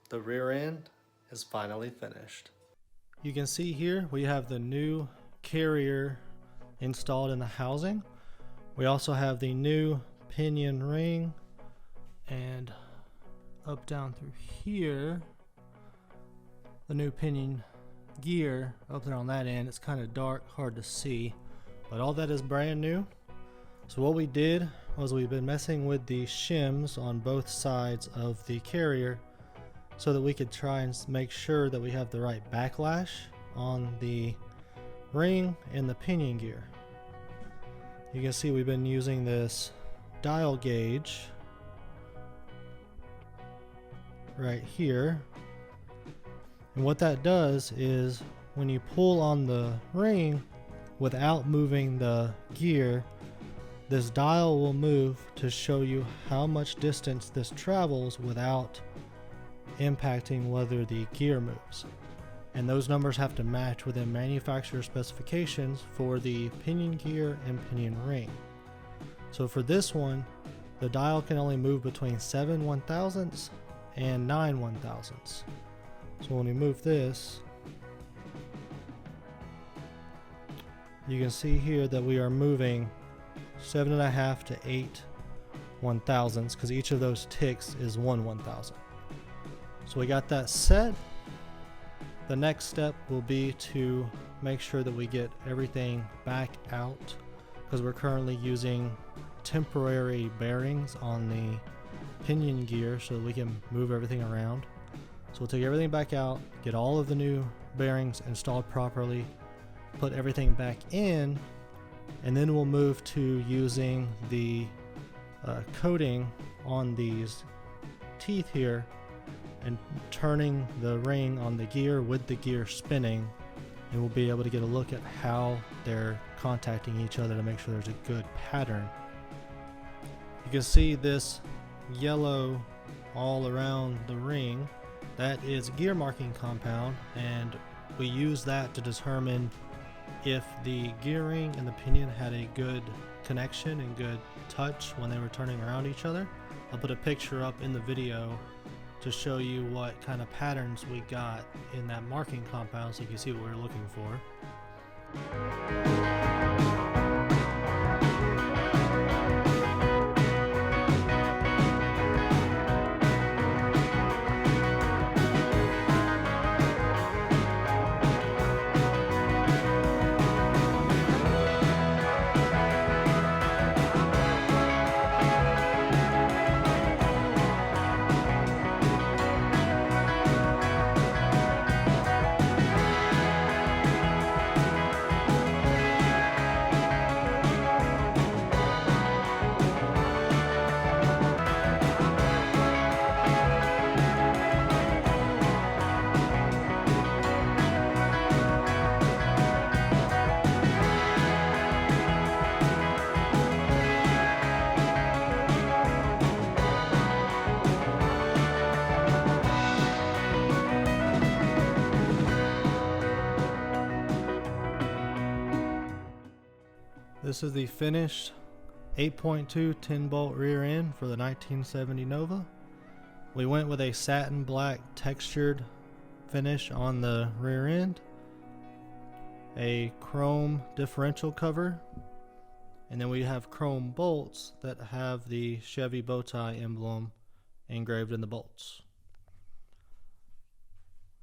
The rear end is finally finished. You can see here we have the new carrier installed in the housing. We also have the new pinion ring, and up down through here the new pinion gear up there on that end. It's kind of dark, hard to see, but all that is brand new. So what we did was we've been messing with the shims on both sides of the carrier so that we could try and make sure that we have the right backlash on the ring and the pinion gear. You can see we've been using this dial gauge right here, and what that does is when you pull on the ring without moving the gear, this dial will move to show you how much distance this travels without impacting whether the gear moves. And those numbers have to match within manufacturer specifications for the pinion gear and pinion ring. So for this one, the dial can only move between 7 1,000ths and 9 1,000ths. So when we move this, you can see here that we are moving 7.5 to 8 1,000ths, because each of those ticks is 1 1,000. So we got that set. The next step will be to make sure that we get everything back out, because we're currently using temporary bearings on the pinion gear so that we can move everything around. So we'll take everything back out, get all of the new bearings installed properly, put everything back in, and then we'll move to using the coating on these teeth here and turning the ring on the gear with the gear spinning, and we'll be able to get a look at how they're contacting each other to make sure there's a good pattern. You can see this yellow all around the ring. That is gear marking compound, and we use that to determine if the gear ring and the pinion had a good connection and good touch when they were turning around each other. I'll put a picture up in the video to show you what kind of patterns we got in that marking compound so you can see what we're looking for. This is the finished 8.2 10-bolt rear end for the 1970 Nova. We went with a satin black textured finish on the rear end, a chrome differential cover, and then we have chrome bolts that have the Chevy bow tie emblem engraved in the bolts.